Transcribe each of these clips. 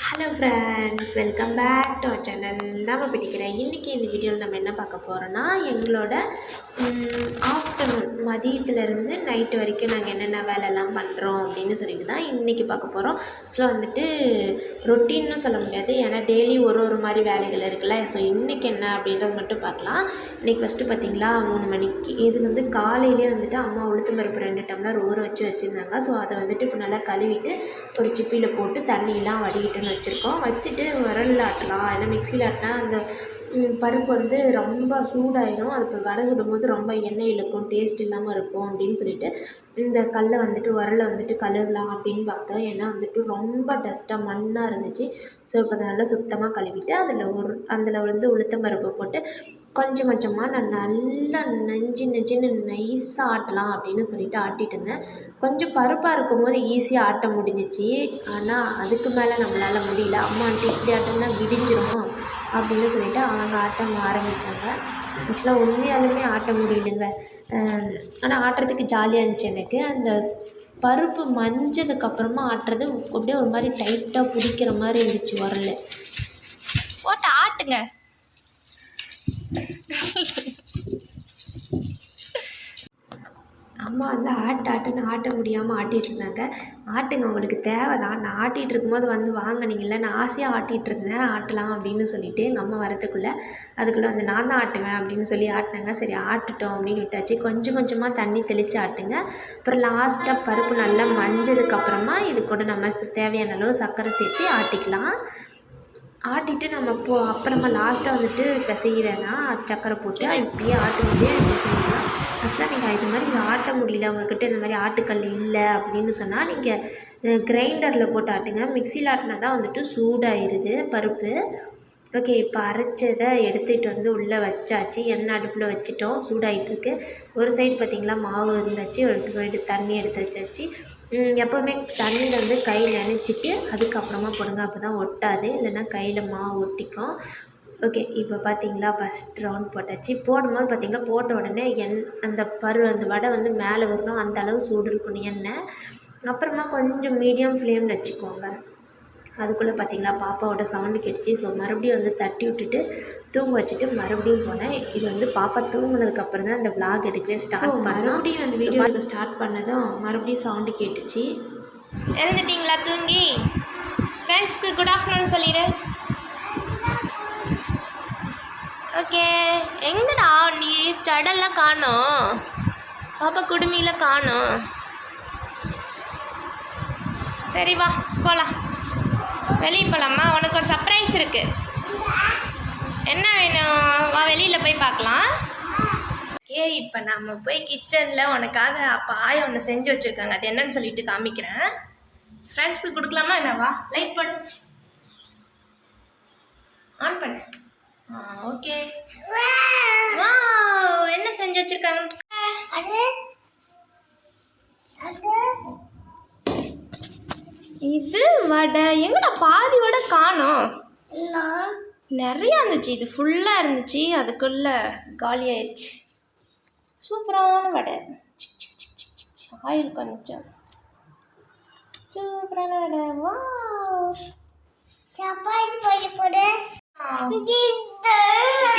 Hello friends, welcome back to our channel. நம்ம பிடிக்கிறேன். இன்றைக்கி இந்த வீடியோவில் நம்ம என்ன பார்க்க போகிறோன்னா, எங்களோட ஆஃப்டர்நூன் மதியத்துலேருந்து நைட்டு வரைக்கும் நாங்கள் என்னென்ன வேலைலாம் பண்ணுறோம் அப்படின்னு சொல்லிட்டு தான் இன்றைக்கி பார்க்க போகிறோம். ஸோ வந்துட்டு ரொட்டீன்னு சொல்ல முடியாது, ஏன்னா டெய்லி ஒரு மாதிரி வேலைகள் இருக்குல்ல. ஸோ இன்றைக்கி என்ன அப்படின்றது மட்டும் பார்க்கலாம். இன்றைக்கி ஃபஸ்ட்டு பார்த்திங்களா 3 மணிக்கு இது வந்து காலையிலே வந்துட்டு அம்மா உளுத்தம் பருப்பு 2 டம்ளர் ஊற வச்சுருந்தாங்க. ஸோ அதை வந்துட்டு இப்போ நல்லா கழுவிட்டு ஒரு சிப்பியில் போட்டு தண்ணியெலாம் வடிகிட்டுன்னு வச்சுருக்கோம். வச்சுட்டு விரலில் ஆட்டலாம், ஏன்னா மிக்சியில் ஆட்டினா அந்த பருப்பு வந்து ரொம்ப சூடாயிரும். அது இப்போ வடை சுடும்போது ரொம்ப எண்ணெய் இழுக்கும், டேஸ்ட் இல்லாமல் இருக்கும் அப்படின்னு சொல்லிட்டு இந்த கல்லை வந்துட்டு உரலில் வந்துட்டு கழுவலாம் அப்படின்னு பார்த்தோம். ஏன்னா வந்துட்டு ரொம்ப டஸ்ட்டாக மண்ணாக இருந்துச்சு. ஸோ இப்போ அதை நல்லா சுத்தமாக கழுவிட்டு அதில் வந்து உளுத்தம் பருப்பு போட்டு கொஞ்சம் கொஞ்சமாக நான் நல்லா நெஞ்சுன்னு நைஸாக ஆட்டலாம் அப்படின்னு சொல்லிட்டு ஆட்டிகிட்டு இருந்தேன். கொஞ்சம் பருப்பாக இருக்கும்போது ஈஸியாக ஆட்ட முடிஞ்சிச்சு, ஆனால் அதுக்கு மேலே நம்மளால் முடியல. அம்மான்ட்டு இப்படி ஆட்டம்னா விடிஞ்சிரும் அப்படின்னு சொல்லிட்டு அவங்க ஆட்டம் ஆரம்பித்தாங்க. ஆக்சுவலாக உண்மையாலுமே ஆட்ட முடியலைங்க, ஆனால் ஆட்டுறதுக்கு ஜாலியாக இருந்துச்சு எனக்கு. அந்த பருப்பு மஞ்சதுக்கப்புறமா ஆட்டுறது அப்படியே ஒரு மாதிரி டைட்டாக பிடிக்கிற மாதிரி இருந்துச்சு உரல். போட்டு ஆட்டுங்க. அம்மா வந்து ஆட்டுன்னு ஆட்ட முடியாமல் ஆட்டிகிட்டு இருந்தாங்க. ஆட்டுங்க, உங்களுக்கு தேவை தான். நான் ஆட்டிகிட்டு இருக்கும்போது வந்து வாங்கினீங்கள்ல, நான் ஆசையாக ஆட்டிகிட்டு இருந்தேன், ஆட்டலாம் அப்படின்னு சொல்லிட்டு எங்கள் அம்மா வரத்துக்குள்ளே வந்து நான் தான் ஆட்டுவேன் அப்படின்னு சொல்லி ஆட்டினாங்க. சரி ஆட்டுட்டோம் அப்படின்னு விட்டாச்சு. கொஞ்சம் கொஞ்சமாக தண்ணி தெளித்து ஆட்டுங்க. அப்புறம் லாஸ்ட்டாக பருப்பு நல்லா மஞ்சதுக்கப்புறமா இது கூட நம்ம தேவையான அளவு சர்க்கரை சேர்த்து ஆட்டிக்கலாம். ஆட்டிட்டு நம்ம அப்புறமா லாஸ்ட்டாக வந்துட்டு பிசைய வேணாம், சக்கரை போட்டு இப்படியே ஆட்டும்போதே பிசைஞ்சிக்கலாம். ஆக்சுவலாக நீங்கள் இது மாதிரி ஆட்ட முடியல, உங்கள்கிட்ட இந்த மாதிரி ஆட்டுக்கல் இல்லை அப்படின்னு சொன்னால் நீங்கள் கிரைண்டரில் போட்டு ஆட்டுங்க. மிக்சியில் ஆட்டினா தான் வந்துட்டு சூடாயிருது பருப்பு. ஓகே, இப்போ அரைச்சதை எடுத்துகிட்டு வந்து உள்ளே வச்சாச்சு. எண்ணெய் அடுப்பில் வச்சுட்டோம், சூடாகிட்டுருக்கு. ஒரு சைடு பார்த்திங்களா மாவு இருந்துச்சு, ஒரு சைடு தண்ணி எடுத்து வச்சாச்சு. எப்போவுமே தண்ணியில் வந்து கை நனைச்சிட்டு அதுக்கப்புறமா போடுங்க, அப்போ தான் ஒட்டாது, இல்லைன்னா கையில் மாவு ஒட்டிக்கும். ஓகே, இப்போ பார்த்தீங்களா ஃபஸ்ட் ரவுண்ட் போட்டாச்சு. போடும்போது பார்த்திங்கன்னா போட்ட உடனே அந்த வடை வந்து மேலே வரணும், அந்த அளவு சூடு இருக்கணும் எண்ணெய். அப்புறமா கொஞ்சம் மீடியம் ஃப்ளேமில் வச்சுக்கோங்க. அதுக்குள்ளே பார்த்திங்களா பாப்பாவோட சவுண்டு கேட்டுச்சு. ஸோ மறுபடியும் வந்து தட்டி விட்டுட்டு தூங்க வச்சுட்டு மறுபடியும் போனேன். இது வந்து பாப்பா தூங்கினதுக்கப்புறம் தான் இந்த விளாக் எடுக்கவே ஸ்டார்ட் பண்ணேன். மறுபடியும் அந்த வீடியோ ஸ்டார்ட் பண்ணதும் மறுபடியும் சவுண்டு கேட்டுச்சு. எழுந்துட்டிங்களா தூங்கி? ஃப்ரெண்ட்ஸ்க்கு குட் ஆஃப்டர்நூன் சொல்லிடு. ஓகே, எங்கடா நீ சடெல்லாம் காணோம், பாப்பா குடுமியில் காணோம். சரி வா போகலாம், வெளியே போகலாமா? உனக்கு ஒரு சர்ப்ரைஸ் இருக்குது. என்ன வேணும்? வா வெளியில் போய் பார்க்கலாம். இப்போ நம்ம போய் கிச்சனில் உனக்காக ஆயா ஒன்று செஞ்சு வச்சுருக்காங்க, அது என்னன்னு சொல்லிட்டு காமிக்கிறேன். ஃப்ரெண்ட்ஸ்க்கு கொடுக்கலாமா என்னவா? லைட் போடு, ஆன் பண்ணு. ஓகே, வா என்ன செஞ்சு வச்சுருக்காங்க? இது வடை. எங்கடா பாதி வடை காணோம்? நிறையா இருந்துச்சு, இது ஃபுல்லாக இருந்துச்சு, அதுக்குள்ளே காலி ஆயிடுச்சு. சூப்பரான வடை, ஆயில் கொஞ்சம் சூப்பரான வடை. வா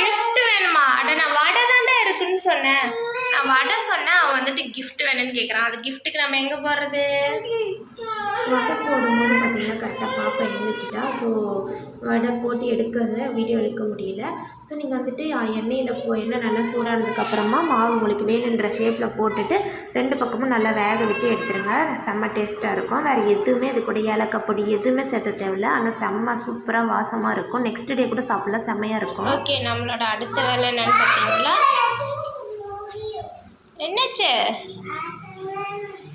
கிஃப்ட் வேணுமா? அட நான் வடை தாண்டா இருக்குன்னு சொன்னேன். நான் வடை சொன்னேன், அவன் வந்துட்டு கிஃப்ட் வேணும்னு கேட்குறான். அது கிஃப்ட்டுக்கு நம்ம எங்கே போடுறது? வடை போடும்போது பார்த்திங்கன்னா கரெக்டாக பாப்பா எழுந்திரிச்சிட்டா. ஸோ வடை போட்டு வீடியோ எடுக்க முடியல. ஸோ நீங்கள் வந்துட்டு எண்ணெய் நல்லா சூடானதுக்கப்புறமா மாவு உங்களுக்கு வேணுன்ற ஷேப்பில் போட்டுட்டு 2 பக்கமும் நல்லா வேக விட்டு எடுத்துருங்க. செம்ம டேஸ்ட்டாக இருக்கும். வேறு எதுவுமே இது கூட ஏலக்காய் பொடி எதுவுமே சேர்த்த தேவையில்லை, ஆனால் செம்ம சூப்பராக வாசமாக இருக்கும். நெக்ஸ்ட் டே கூட சாப்பிடலாம், செம்மையாக இருக்கும். ஓகே, நம்மளோட அடுத்த வேலை என்னன்னு பார்த்தீங்களா? என்னாச்சு?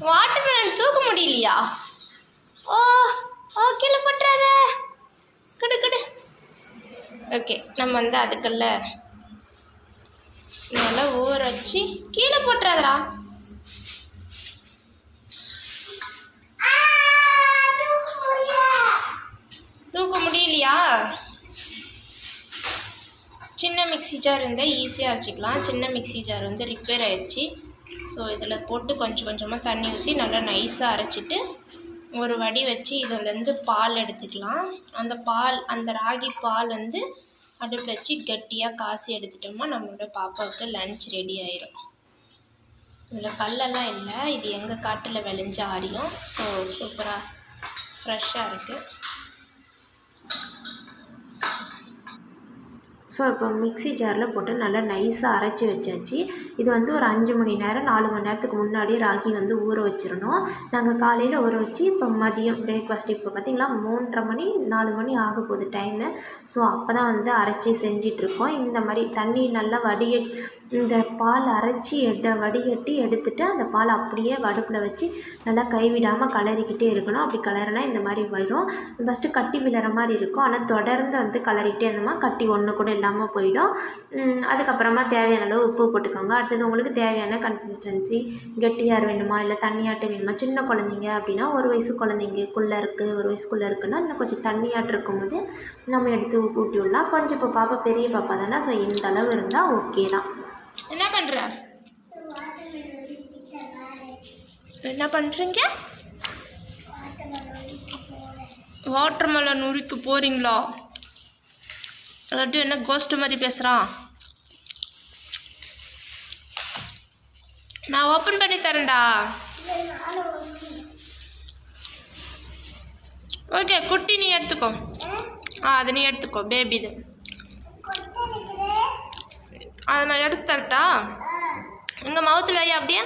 வாட்டர் மெலன் தூக்க முடியலையா? ஓ கீழே போட்டுறாத, கிடு. ஓகே, நம்ம வந்து அதுக்குள்ள நல்லா ஊற வச்சு கீழே போட்டுறாதரா. தூக்க முடியலையா? சின்ன மிக்ஸி ஜார் இருந்தால் ஈஸியாக அரைச்சிக்கலாம். சின்ன மிக்ஸி ஜார் வந்து ரிப்பேர் ஆயிடுச்சு. ஸோ இதில் போட்டு கொஞ்சம் கொஞ்சமாக தண்ணி ஊற்றி நல்லா நைஸாக அரைச்சிட்டு ஒரு வடி வச்சு இதிலேருந்து பால் எடுத்துக்கலாம். அந்த ராகி பால் வந்து அடுப்பில் வச்சு கட்டியாக காசி எடுத்துட்டோம்னா நம்மளோட பாப்பாவுக்கு லன்ச் ரெடி ஆயிரும். இதில் கல்லெல்லாம் இல்லை, இது எங்கள் காட்டில் விளைஞ்ச ஆரியம். ஸோ சூப்பராக ஃப்ரெஷ்ஷாக இருக்குது. ஸோ இப்போ மிக்ஸி ஜாரில் போட்டு நல்லா நைஸாக அரைச்சி வச்சாச்சு. இது வந்து ஒரு 5 மணி நேரம் 4 மணி நேரத்துக்கு முன்னாடியே ராகி வந்து ஊற வச்சிடணும். நாங்கள் காலையில் ஊற வச்சு இப்போ மதியம் பிரேக்ஃபாஸ்ட் இப்போ பார்த்திங்களா 3:30 மணி 4 மணி ஆக போகுது டைமு. ஸோ அப்போ தான் வந்து அரைச்சி செஞ்சிட்ருக்கோம். இந்த மாதிரி தண்ணி நல்லா இந்த பால் அரைச்சி வடிகட்டி எடுத்துகிட்டு அந்த பால் அப்படியே அடுப்பில் வச்சு நல்லா கைவிடாமல் கிளறிக்கிட்டே இருக்கணும். அப்படி கிளறினா இந்த மாதிரி வரும். ஃபஸ்ட்டு கட்டி விழுற மாதிரி இருக்கும், ஆனால் தொடர்ந்து வந்து கிளறிக்கிட்டே இருந்தோமா கட்டி ஒன்று கூட இல்லாமல் போயிடும். அதுக்கப்புறமா தேவையான அளவு உப்பு போட்டுக்கோங்க. அடுத்தது உங்களுக்கு தேவையான கன்சிஸ்டன்சி கெட்டியார் வேணுமா இல்லை தண்ணியாட்டம் வேணுமா. சின்ன குழந்தைங்க அப்படின்னா 1 வயசு குழந்தைங்கக்குள்ளே இருக்குது, 1 வயசுக்குள்ளே இருக்குன்னா இன்னும் கொஞ்சம் தண்ணியாட்டம் இருக்கும்போது நம்ம எடுத்து ஊட்டி விடலாம். கொஞ்சம் இப்போ பாப்பா பெரிய பாப்பா தானே, ஸோ இந்த அளவு இருந்தால் ஓகே தான். என்ன பண்ணுறீங்க? வாட்டர் மெலன் உரிக்க போகிறீங்களா? அல்லாட்டி என்ன கோஸ்ட் மாதிரி பேசுகிறான்? நான் ஓப்பன் பண்ணி தரேன்டா. ஓகே குட்டி நீ எடுத்துக்கோ. அது நீ எடுத்துக்கோ, பேபி இது. அதை நான் எடுத்து தரட்டா? எங்கள் மவுத்தில் வை அப்படியே.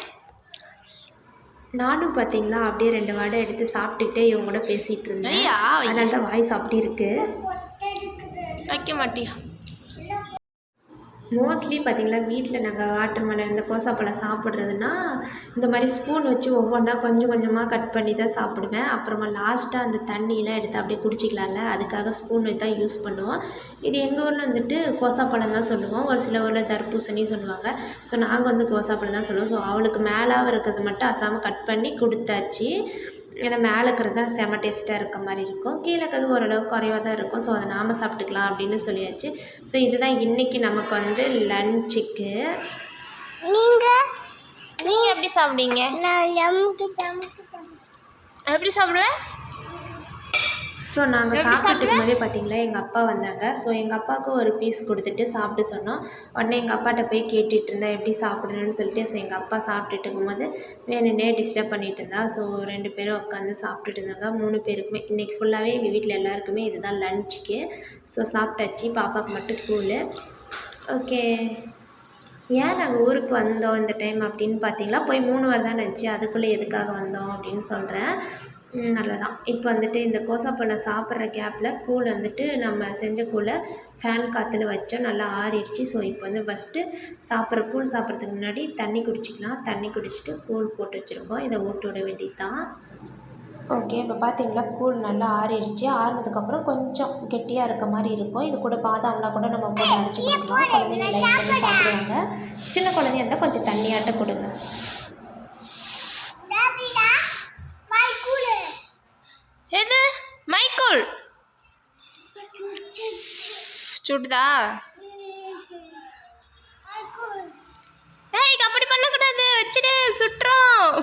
நானும் பார்த்தீங்களா அப்படியே 2 வடை எடுத்து சாப்பிட்டுக்கிட்டே இவங்க கூட பேசிகிட்டு இருந்தேன். அதனால தான் வாய்ஸ் அப்படி இருக்குது. வைக்க மாட்டியா? மோஸ்ட்லி பார்த்திங்களா வீட்டில் நாங்கள் வாட்டர் மெலன் இந்த கோசாப்பழம் சாப்பிட்றதுனா இந்த மாதிரி ஸ்பூன் வச்சு ஒவ்வொன்றா கொஞ்சம் கொஞ்சமாக கட் பண்ணி தான் சாப்பிடுவேன். அப்புறமா லாஸ்ட்டாக அந்த தண்ணியெலாம் எடுத்து அப்படியே குடிச்சிக்கலாம்ல, அதுக்காக ஸ்பூன் வச்சு தான் யூஸ் பண்ணுவோம். இது எங்கள் ஊரில் வந்துட்டு கோசாப்பழம் தான் சொல்லுவோம், ஒரு சில ஊரில் தர்பூசணி சொல்லுவாங்க. ஸோ நாங்கள் வந்து கோசாப்பழம் தான் சொல்லுவோம். ஸோ அவளுக்கு மேலாக இருக்கிறது மட்டும் அசாமல் கட் பண்ணி கொடுத்தாச்சு. ஏன்னா மேலே இருக்கிறது தான் செம டேஸ்ட்டாக இருக்க மாதிரி இருக்கும், கீழே இருக்கிறது ஓரளவுக்கு குறைவாக தான் இருக்கும். ஸோ அதை நாம் சாப்பிட்டுக்கலாம் அப்படின்னு சொல்லியாச்சு. ஸோ இதுதான் இன்றைக்கி நமக்கு வந்து லன்ச்சுக்கு. நீங்கள் எப்படி சாப்பிடுவீங்க? எப்படி சாப்பிடுவேன்? ஸோ நாங்கள் சாப்பிட்டுட்டு இருக்கும்போதே பார்த்தீங்களா எங்கள் அப்பா வந்தாங்க. ஸோ எங்கள் அப்பாவுக்கு ஒரு பீஸ் கொடுத்துட்டு சாப்பிட்டு சொன்னோம். உடனே எங்கள் அப்பாட்ட போய் கேட்டுட்டு இருந்தேன் எப்படி சாப்பிடணும்னு சொல்லிட்டு. ஸோ எங்கள் அப்பா சாப்பிட்டுட்டு இருக்கும்போது வேணுன்னே டிஸ்டர்ப் பண்ணிட்டு இருந்தா. ஸோ 2 பேரும் உட்காந்து சாப்பிட்டுட்டு இருந்தாங்க. 3 பேருக்குமே இன்றைக்கி ஃபுல்லாகவே எங்கள் வீட்டில் எல்லாருக்குமே இதுதான் லன்ச்சுக்கு. ஸோ சாப்பிட்டாச்சு. பாப்பாவுக்கு மட்டும் கூழ். ஓகே, ஏன் நாங்கள் ஊருக்கு வந்தோம் இந்த டைம் அப்படின்னு பார்த்தீங்களா, போய் 3 வாரம் தான் நினச்சி அதுக்குள்ளே எதுக்காக வந்தோம் அப்படின்னு சொல்கிறேன். நல்லதான். இப்போ வந்துட்டு இந்த கோசாப்பழம் சாப்பிட்ற கேப்பில் கூழ் வந்துட்டு நம்ம செஞ்ச கூழை ஃபேன் காற்றுல வச்சோம், நல்லா ஆறிடுச்சு. ஸோ இப்போ வந்து ஃபஸ்ட்டு கூழ் சாப்பிட்றதுக்கு முன்னாடி தண்ணி குடிச்சிக்கலாம். தண்ணி குடிச்சிட்டு கூழ் போட்டு வச்சுருக்கோம், இதை ஊட்டி விட வேண்டியது தான். ஓகே, இப்போ பார்த்தீங்களா கூழ் நல்லா ஆறிடுச்சு. ஆறினதுக்கப்புறம் கொஞ்சம் கெட்டியாக இருக்க மாதிரி இருக்கும். இது கூட பாதாம்லாம் கூட நம்ம போட்டு அரைச்சி கொடுக்கலாம். குழந்தைங்க லைக் பண்ணி சாப்பிடுவாங்க. சின்ன குழந்தையா இருந்தால் கொஞ்சம் தண்ணியாட்ட கொடுங்க. எது மைக்கூல் சுடுதா? ஏய் அப்படி பண்ணக்கூடாது, வச்சுடு சுட்டுறோம்.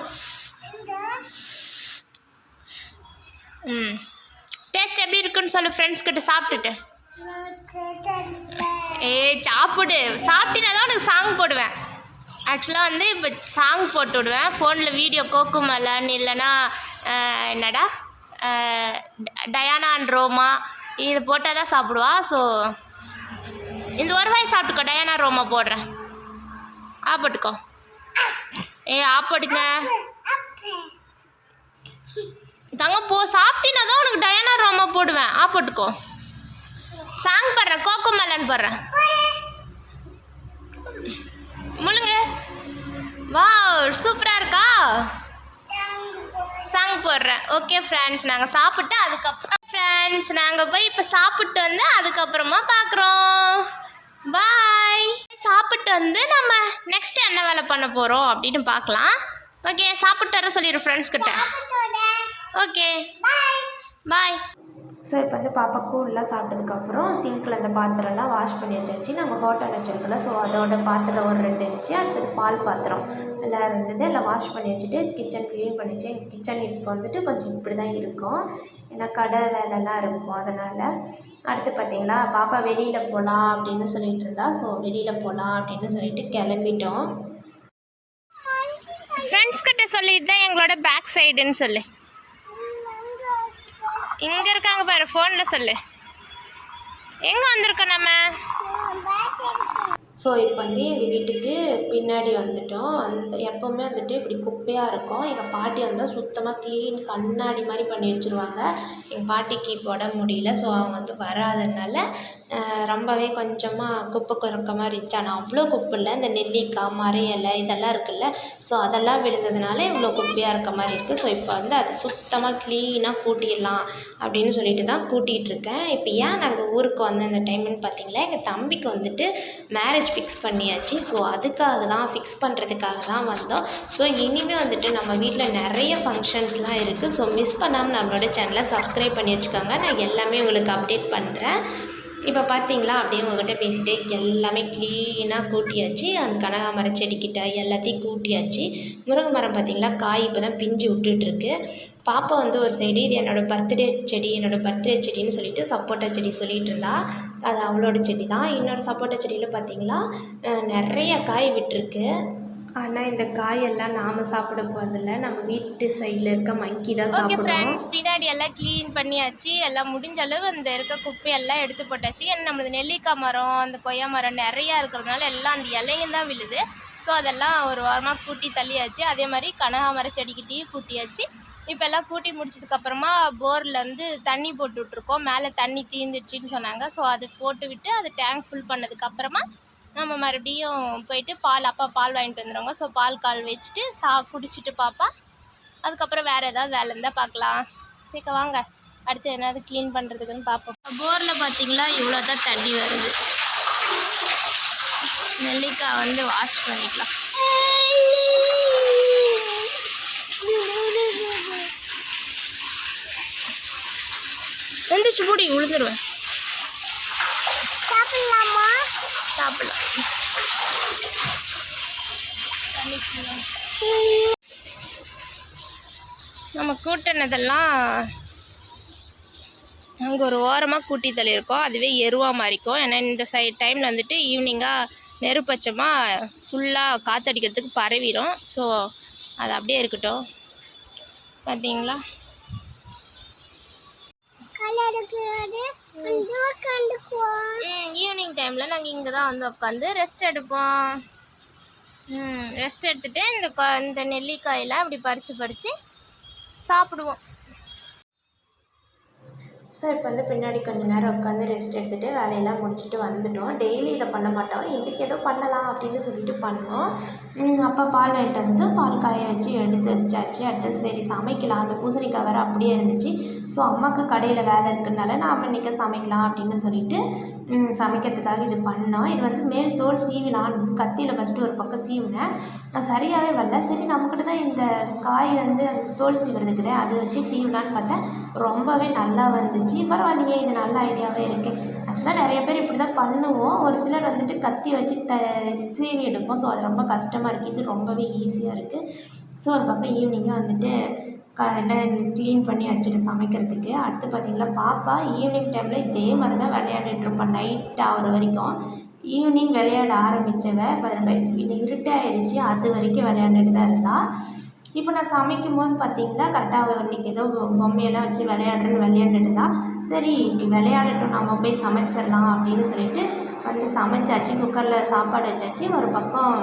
டேஸ்ட் எப்படி இருக்குன்னு சொல்லு ஃப்ரெண்ட்ஸ் கிட்ட சாப்பிட்டுட்டு. சாப்பிடு, சாப்பிட்டினா தான் உனக்கு சாங் போடுவேன். ஆக்சுவலாக வந்து இப்போ சாங் போட்டு விடுவேன் ஃபோனில், வீடியோ கோகுமலன் இல்லைன்னா என்னடா டயானா அண்ட் ரோமா இது போட்டால் தான் சாப்பிடுவா. ஸோ இந்த ஒரு வாய் சாப்பிட்டுக்கோ, டயானா ரோமா போடுறேன். போட்டுக்கோ. போடுங்க தங்க போ. சாப்பிட்டினா தான் உனக்கு டயானா ரோமா போடுவேன். போட்டுக்கோ. சாங் போடுறேன், கோகுமலன் போடுறேன். முழுங்க. வா சூப்பராக இருக்கா? சாங் போடுறேன். ஓகே ஃப்ரெண்ட்ஸ், நாங்கள் சாப்பிட்டு போய் இப்போ சாப்பிட்டு வந்து அதுக்கப்புறமா பார்க்குறோம். பாய். சாப்பிட்டு வந்து நம்ம நெக்ஸ்ட் என்ன வேலை பண்ண போகிறோம் அப்படின்னு பார்க்கலாம். ஓகே, சாப்பிட்டு வர சொல்லிடு ஃப்ரெண்ட்ஸ் கிட்ட. Okay bye. ஸோ இப்போ வந்து பாப்பா கூழ்லாம் சாப்பிட்டதுக்கப்புறம் சிங்கில் அந்த பாத்திரம்லாம் வாஷ் பண்ணி வச்சாச்சு. நாங்கள் ஹோட்டல் வச்சுருக்கோம்ல, ஸோ அதோட பாத்திரம் ஒரு 2 இருந்துச்சு. அடுத்தது பால் பாத்திரம் எல்லாம் இருந்தது. எல்லாம் வாஷ் பண்ணி வச்சுட்டு கிச்சன் க்ளீன் பண்ணி வச்சேன். எங்கள் கிச்சன் இப்போ வந்துட்டு கொஞ்சம் இப்படி தான் இருக்கும், ஏன்னா கடை வேலைலாம் இருக்கும். அதனால் அடுத்து பார்த்திங்களா, பாப்பா வெளியில் போகலாம் அப்படின்னு சொல்லிட்டு இருந்தா. ஸோ வெளியில் போகலாம் அப்படின்னு சொல்லிட்டு கிளம்பிட்டோம். ஃப்ரெண்ட்ஸ் கிட்ட சொல்லி இதுதான் எங்களோட பேக் சைடுன்னு சொல்லு. இங்கே இருக்காங்க பாரு, ஃபோனில் சொல்லு. எங்கே வந்திருக்கோம் நம்ம? ஸோ இப்போ வந்து எங்கள் வீட்டுக்கு பின்னாடி வந்துட்டோம். எப்போவுமே வந்துட்டு இப்படி குப்பையாக இருக்கும். எங்கள் பாட்டி வந்தால் சுத்தமாக க்ளீன் கண்ணாடி மாதிரி பண்ணி வச்சுருவாங்க. எங்கள் பாட்டிக்கு இப்போ உடம்பு முடியல, ஸோ அவங்க வந்து வராதனால ரொம்பவே கொஞ்சமாக குப்பை குறைக்க மாதிரி இருந்துச்சு. ஆனால் அவ்வளோ குப்பை இல்லை. இந்த நெல்லிக்காய், மர இலை இதெல்லாம் இருக்குல்ல, ஸோ அதெல்லாம் விழுந்ததுனால இவ்வளோ குப்பையாக இருக்க மாதிரி இருக்குது. ஸோ இப்போ வந்து அதை சுத்தமாக க்ளீனாக கூட்டிடலாம் அப்படின்னு சொல்லிட்டு தான் கூட்டிகிட்ருக்கேன். இப்போ ஏன் நாங்கள் ஊருக்கு வந்த அந்த டைம்னு பார்த்தீங்களா, எங்கள் தம்பிக்கு வந்துட்டு மேரேஜ் ஃபிக்ஸ் பண்ணியாச்சு. ஸோ அதுக்காக தான், ஃபிக்ஸ் பண்ணுறதுக்காக தான் வந்தோம். ஸோ இனிமேல் வந்துட்டு நம்ம வீட்டில் நிறைய ஃபங்க்ஷன்ஸ்லாம் இருக்குது. ஸோ மிஸ் பண்ணாமல் நம்மளோட சேனலை சப்ஸ்கிரைப் பண்ணி வச்சுக்கோங்க. நான் எல்லாமே உங்களுக்கு அப்டேட் பண்ணுறேன். இப்போ பார்த்தீங்களா, அப்படியே உங்கள்கிட்ட பேசிகிட்டே எல்லாமே க்ளீனாக கூட்டியாச்சு. அந்த கனகாமர செடிக்கிட்ட எல்லாத்தையும் கூட்டியாச்சு. முருங்கை மரம் பார்த்தீங்களா, காய் இப்போ தான் பிஞ்சு விட்டுட்டுருக்கு. பாப்பா வந்து ஒரு சைடு இது என்னோடய பர்த்டே செடின்னு சொல்லிட்டு சப்போட்டா செடி சொல்லிகிட்டு இருந்தா. அது அவளோட செடி தான். இன்னொரு சப்போட்டா செடியில் பார்த்தீங்களா நிறைய காய் விட்டுருக்கு. ஆனால் இந்த காயெல்லாம் நாம் சாப்பிட போகிறதில்ல, நம்ம வீட்டு சைடில் இருக்க மக்கி தான் சாப்பிடுவோம். ஓகே ஃப்ரெண்ட்ஸ், பின்னாடி எல்லாம் க்ளீன் பண்ணியாச்சு. எல்லாம் முடிஞ்ச அளவு அந்த இருக்க குப்பையெல்லாம் எடுத்து போட்டாச்சு. ஏன்னா நம்மளது நெல்லிக்காய் மரம், அந்த கொய்யா மரம் நிறையா இருக்கிறதுனால எல்லாம் அந்த இலைங்க தான் விழுது. ஸோ அதெல்லாம் ஒரு வாரமாக கூட்டி தள்ளியாச்சு. அதே மாதிரி கனகாமர செடிக்கிட்டையும் கூட்டியாச்சு. இப்போ எல்லாம் கூட்டி முடிச்சதுக்கப்புறமா போரில் வந்து தண்ணி போட்டு விட்ருக்கோம். மேலே தண்ணி தீர்ந்துடுச்சின்னு சொன்னாங்க. ஸோ அது போட்டு விட்டு அது டேங்க் ஃபுல் பண்ணதுக்கப்புறமா நம்ம மறுபடியும் போயிட்டு அப்பா பால் வாங்கிட்டு வந்துடுவாங்க. ஸோ பால் கால் வச்சுட்டு குடிச்சிட்டு பாப்பா, அதுக்கப்புறம் வேறு ஏதாவது வேலை இருந்தால் பார்க்கலாம். சீக்கிரம் வாங்க, அடுத்து என்னது க்ளீன் பண்ணுறதுக்குன்னு பார்ப்போம். போரில் பார்த்தீங்களா இவ்வளோ தான் தண்ணி வருது. நெல்லிக்காய் வந்து வாஷ் பண்ணிக்கலாம். எந்திரிச்சு பூடி விழுந்துருவேன். சாப்பிடலாம். நம்ம கூட்டினதெல்லாம் அங்கே ஒரு ஓரமாக கூட்டி தள்ளியிருக்கோம். அதுவே எருவாக மாறிக்கும். ஏன்னா இந்த டைமில் வந்துட்டு ஈவினிங்காக நெருப்பச்சமாக ஃபுல்லாக காற்றடிக்கிறதுக்கு பரவிடும். ஸோ அது அப்படியே இருக்கட்டும். பார்த்தீங்களா, ஈவினிங் டைமில் நாங்கள் இங்கே தான் வந்து உட்காந்து ரெஸ்ட் எடுப்போம். ரெஸ்ட் எடுத்துகிட்டு இந்த நெல்லிக்காயெல்லாம் அப்படி பறித்து சாப்பிடுவோம். ஸோ இப்போ வந்து பின்னாடி கொஞ்சம் நேரம் உட்காந்து ரெஸ்ட் எடுத்துகிட்டு வேலையெல்லாம் முடிச்சுட்டு வந்துட்டோம். டெய்லி இதை பண்ண மாட்டோம், இன்றைக்கி ஏதோ பண்ணலாம் அப்படின்னு சொல்லிட்டு பண்ணோம். அப்போ பால் வாங்கிட்டு வந்து பால் காய வச்சு எடுத்து வச்சாச்சு. அடுத்தது சரி சமைக்கலாம். அந்த பூசணிக்காய் வேறு அப்படியே இருந்துச்சு. ஸோ அம்மாவுக்கு கடையில் வேலை இருக்குதுனால நாம் இன்றைக்கி சமைக்கலாம் அப்படின்னு சொல்லிட்டு சமைக்கிறதுக்காக இது பண்ணோம். இது வந்து மேல் தோல் சீவிலாம் கத்தியில் ஃபஸ்ட்டு ஒரு பக்கம் சீவினேன். சரியாகவே வரல. சரி நம்மக்கிட்ட தான் இந்த காய் வந்து அந்த தோல் சீவுறதுக்குதே, அதை வச்சு சீவலான்னு பார்த்தேன். ரொம்பவே நல்லா வந்துச்சு. பரவாயில்லையே, இது நல்ல ஐடியாவே இருக்குது. ஆக்சுவலாக நிறைய பேர் இப்படி தான் பண்ணுவோம். ஒரு சிலர் வந்துட்டு கத்தி வச்சு சீவி எடுப்போம். ஸோ அது ரொம்ப கஷ்டமாக இருக்குது. இது ரொம்பவே ஈஸியாக இருக்குது. ஸோ ஒரு பக்கம் ஈவினிங்காக வந்துட்டு எல்லாம் க்ளீன் பண்ணி வச்சுட்டு சமைக்கிறதுக்கு. அடுத்து பார்த்திங்களா, பாப்பா ஈவினிங் டைமில் இதே மாதிரி தான் விளையாடிட்டுருப்பாள் நைட் ஆகிற வரைக்கும். ஈவினிங் விளையாட ஆரம்பித்தவ பாருங்க இன்னும் இருட்டாயிருச்சு, அது வரைக்கும் விளையாண்டுட்டு தான் இருந்தாள். இப்போ நான் சமைக்கும் போது பார்த்திங்களா கரெக்டாக இன்றைக்கி ஏதோ பொம்மையெல்லாம் வச்சு விளையாண்டுட்டு இருந்தால். சரி இப்படி விளையாடட்டும், நம்ம போய் சமைச்சிடலாம் அப்படின்னு சொல்லிட்டு வந்து சமைச்சாச்சு. குக்கரில் சாப்பாடு வச்சாச்சு. ஒரு பக்கம்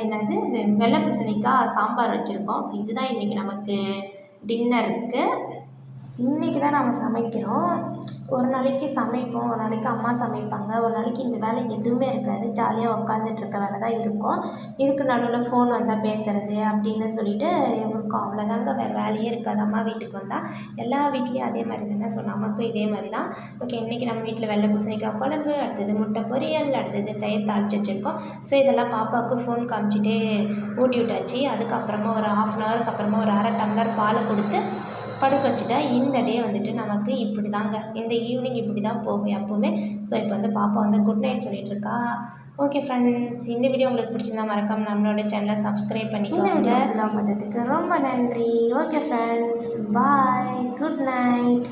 என்னது இது வெள்ளை பூசணிக்காய் சாம்பார் வச்சுருக்கோம். ஸோ இதுதான் இன்றைக்கி நமக்கு டின்னருக்கு. இன்றைக்கி தான் நம்ம சமைக்கிறோம். ஒரு நாளைக்கு சமைப்போம், ஒரு நாளைக்கு அம்மா சமைப்பாங்க, ஒரு நாளைக்கு இந்த வேலை எதுவுமே இருக்காது, ஜாலியாக உட்காந்துட்டு இருக்க வேலை தான் இருக்கும். இதுக்கு நடுவில் ஃபோன் வந்தால் பேசுகிறது அப்படின்னு சொல்லிட்டு இருக்கும். அவ்வளோதாங்க, வேறு வேலையே இருக்காது. அம்மா வீட்டுக்கு வந்தால் எல்லா வீட்லேயும் அதே மாதிரி தானே. ஸோ நமக்கும் இதே மாதிரி தான். ஓகே, இன்றைக்கி நம்ம வீட்டில் வெள்ளை பூசணிக்காய் குழம்பு, அடுத்தது முட்டை பொரியல், அடுத்தது தயிர் தாளிச்சு வச்சுருக்கோம். ஸோ இதெல்லாம் பாப்பாவுக்கு ஃபோன் காமிச்சிட்டே ஊட்டி விட்டாச்சு. அதுக்கப்புறமா ஒரு 1/2 அன் ஹவருக்கு அப்புறமா ஒரு 1/2 டம்ளர் பாலை கொடுத்து படுக்க வச்சுட்டா இந்த டே வந்துட்டு நமக்கு இப்படி தாங்க, இந்த ஈவினிங் இப்படி தான் போகும் எப்போவுமே. ஸோ இப்போ வந்து பாப்பா வந்து குட் நைட் சொல்லிட்டு இருக்கா. ஓகே ஃப்ரெண்ட்ஸ், இந்த வீடியோ உங்களுக்கு பிடிச்சிருந்தா மறக்காம நம்மளோட சேனலை சப்ஸ்கிரைப் பண்ணிக்கோங்க. இந்த வீடியோ ஃபுல்லாக பார்த்ததுக்கு ரொம்ப நன்றி. ஓகே ஃப்ரெண்ட்ஸ், பாய், குட் நைட்.